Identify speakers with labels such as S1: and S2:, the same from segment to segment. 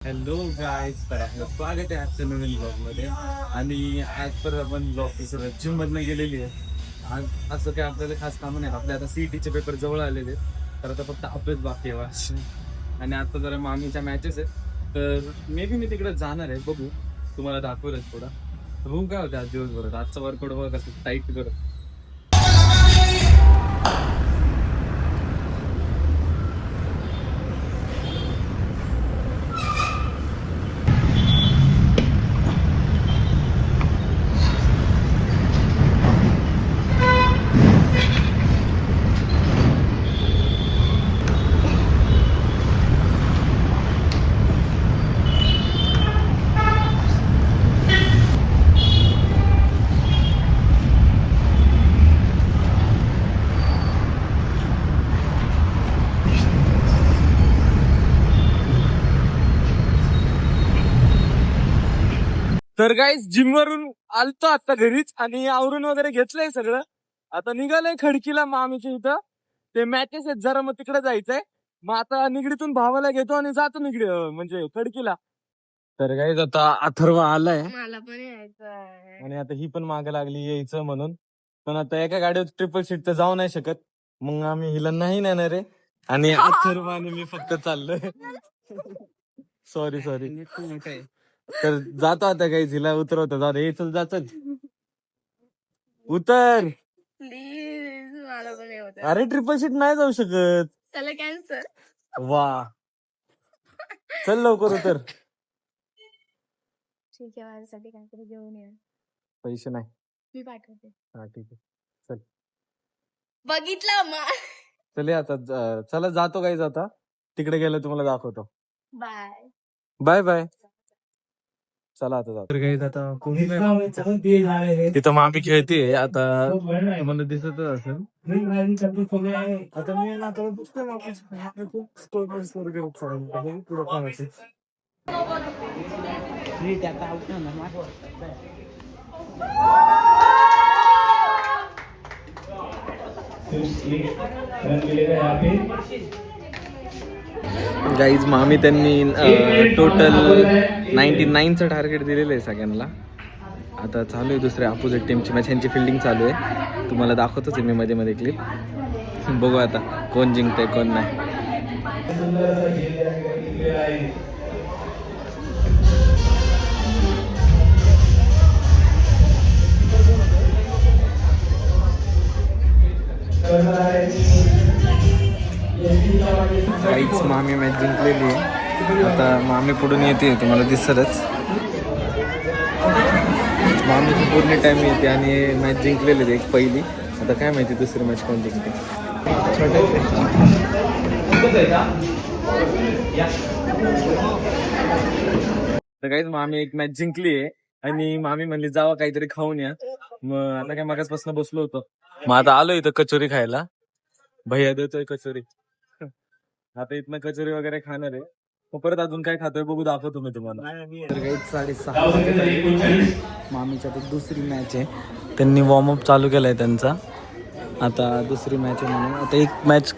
S1: Hello guys, स्वागत आहे आजच्या नवीन ब्लॉग मध्ये. आणि आज तर आपण ब्लॉग जिम मधनं गेलेली आहे. आज असं काय आपल्याला खास कामं नाही. आपल्या आता सीईटीचे पेपर जवळ आलेले आहेत, तर आता फक्त अभ्यास बाकी आहे वाच. आणि आता जरा मामीच्या मॅचेस आहेत, तर मे बी मी तिकडे जाणार आहे. बघू, तुम्हाला दाखवलंच थोडा. बघू काय होतं आज दिवसभरात. आजचा वर्कआउट बघा कसं टाईट करत. तर गाईज, जिम वरून आलतो आता घरीच आणि आवरून वगैरे घेतलंय सगळं. आता निघालंय खडकीला मामीच्या इथं. ते मॅचेस आहेत जरा, मग तिकडे जायचंय. मग आता निगडीतून भावाला घेतो आणि जातो म्हणजे खडकीला. तर गाईज आता अथर्व आलाय,
S2: मला पण यायचं
S1: आणि आता ही पण मागे लागली यायचं म्हणून. पण आता एका गाडीवर ट्रिपल सीट तर जाऊ नाही शकत, मग आम्ही हिला नाही नेणार आहे. आणि अथर्व आणि मी फक्त चाललोय. सॉरी. तर जातो आता काही हिला उतरवतो. जाऊ दे, चल जा, चल उतर.
S2: प्लीज, मला पण यायचं.
S1: अरे ट्रिपल सीट नाही जाऊ शकत.
S2: त्याला कॅन्सर.
S1: वा, चल लवकर उतर.
S2: ठीक आहे, माझ्यासाठी काहीतरी घेऊन ये.
S1: पैसे नाही.
S2: मी पाठवते.
S1: हा ठीक आहे, चल.
S2: बघितलं मग.
S1: चल आता चला, जातो काही आता. तिकडे गेलं तुम्हाला दाखवतो.
S2: Bye
S1: bye bye. चला आता जातो. आता कोणी नाही. तिथं मामी खेळते आता, मला दिसतच असेल. आता मी गाईज, मामी त्यांनी टोटल 99चं टार्गेट दिलेलं आहे सगळ्यांना. आता चालू आहे दुसऱ्या अपोजिट टीमची मॅच, ह्यांची फिल्डिंग चालू आहे. तुम्हाला दाखवतोच आहे मी मध्ये मध्ये क्लिप. बघू आता कोण जिंकतंय कोण नाही. काहीच मामी मॅच जिंकलेली आहे. आता मामी पुढून येते, तुम्हाला दिसतच. मामीची पूर्ण टाइम येते आणि मॅच जिंकलेली आहे एक पहिली. आता काय माहिती दुसरी मॅच कोण जिंकते. तर काहीच मामी एक मॅच जिंकली आहे आणि मामी म्हणली जावा काहीतरी खाऊन या. मग आता काय मागासपासून बसलो होतो, मग आता आलो इथं कचोरी खायला. भैया देतोय कचोरी. आता इथनं कचोरी वगैरे खाणार आहे. मग परत अजून काय खातोय बघू, दाखवतो मी तुम्हाला. तर काही 6:30 मामीच्या तर दुसरी मॅच आहे. त्यांनी वॉर्मअप चालू केलाय त्यांचा. आता दुसरी मॅच आहे म्हणून आता एक मॅच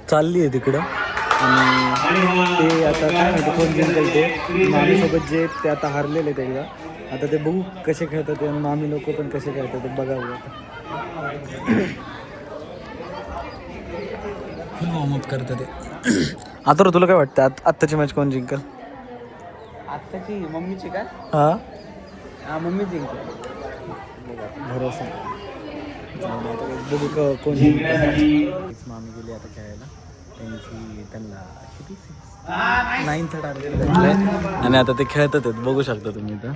S1: चालली आहे तिकडं. आणि ते आता काय माहिती कोण जिंकल ते. मामीसोबत जे ते आता हारलेले आहेत एकदा. आता ते बघू कसे खेळतात ते, मामी लोक पण कसे खेळतात ते बघावं. फुल वॉर्मअप करतं ते. आता तुला काय वाटतं आत्ताची मॅच कोण जिंकल?
S3: आत्ताची मम्मीची का?
S1: हा,
S3: मम्मी जिंकली.
S1: भरोसा बघू कोण जिंकल. मामी गेली आता खेळायला. त्यांना 9चं टार्गेट भेटलंय आणि आता ते खेळतात आहेत, बघू शकता तुम्ही इथं.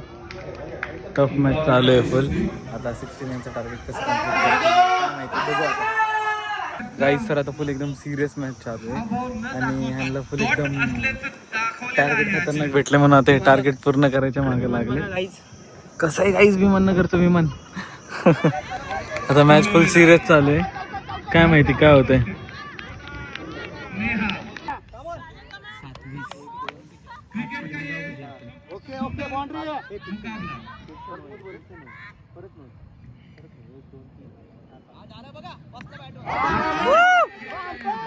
S1: टफ मॅच चालू आहे फुल. आता 69चं टार्गेट कसं काय माहिती, बघू आता. गाईज, तर आता फुल एकदम सिरियस मॅच चालू आहे आणि ह्यांना फुल एकदम टार्गेट खतरनाक भेटले म्हणून आता हे टार्गेट पूर्ण करायच्या मागे लागले. कसं आहे गाईज, विमान करतो विमान. आता मॅच फुल सिरियस चालू आहे, काय माहिती काय होतंय.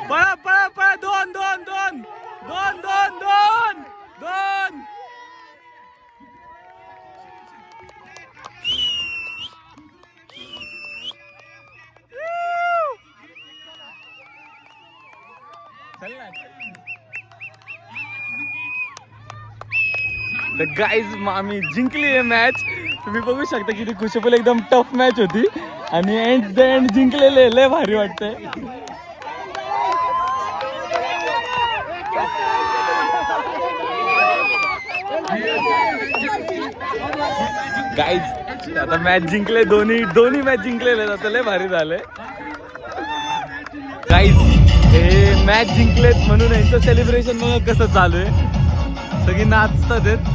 S1: पळा पळा पळा, दोन दोन दोन दोन दोन दोन 2 तर गाईज आम्ही जिंकली आहे मॅच. तुम्ही बघू शकता किती खुशबुल एकदम टफ मॅच होती आणि एंड द एंड जिंकलेले लय भारी वाटतंय. गाईज आता मॅच जिंकले, दोन्ही मॅच जिंकलेले, आता लय भारी झालंय. गाईज हे मॅच जिंकलेत म्हणून यांचं सेलिब्रेशन बघा कसं चालू आहे. सगळी नाचतात आहेत.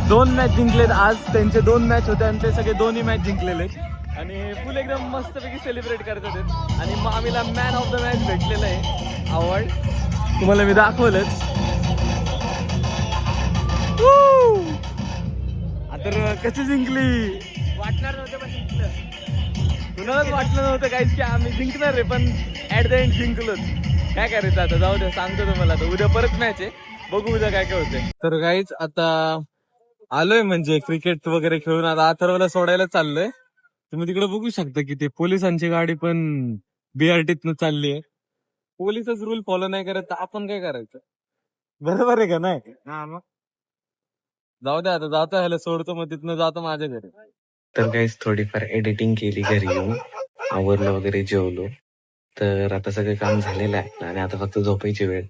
S1: 2 मॅच जिंकलेत आज, त्यांचे 2 मॅच होते आणि ते सगळे दोन्ही मॅच जिंकलेले आणि फुल एकदम मस्तपैकी सेलिब्रेट करतात आहेत. आणि मामीला मॅन ऑफ द मॅच भेटलेलं आहे अवॉर्ड, तुम्हाला मी दाखवलंच. तर कशी जिंकली वाटणार नव्हतं पण जिंकलं. कुणालाच वाटलं नव्हतं काहीच की आम्ही जिंकणार आहे, पण ऍट द एंड जिंकलोच. काय करायचं आता, जाऊ दे, सांगतो तुम्हाला. आता उद्या परत मॅच आहे, बघू उद्या काय काय होतंय. तर गाईच आता आलोय म्हणजे क्रिकेट वगैरे खेळून आता अथर्वला सोडायला चाललोय. तुम्ही तिकडे बघू शकता की ते पोलिसांची गाडी पण BRT चालली आहे. पोलिसच रूल फॉलो नाही करत तर आपण काय करायचं, बरोबर आहे का नाही? मग जाऊ दे, आता जातो ह्याला सोडतो, मग तिथनं जातो माझ्या घरी.
S4: तर काहीच थोडीफार एडिटिंग केली घरी येऊन, आवरलं वगैरे, जेवलो. तर आता सगळं काम झालेलं आहे आणि आता फक्त झोपायची वेळ.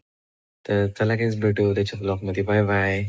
S4: तर चला काहीच भेटू उद्याच्या ब्लॉग मध्ये. Bye bye.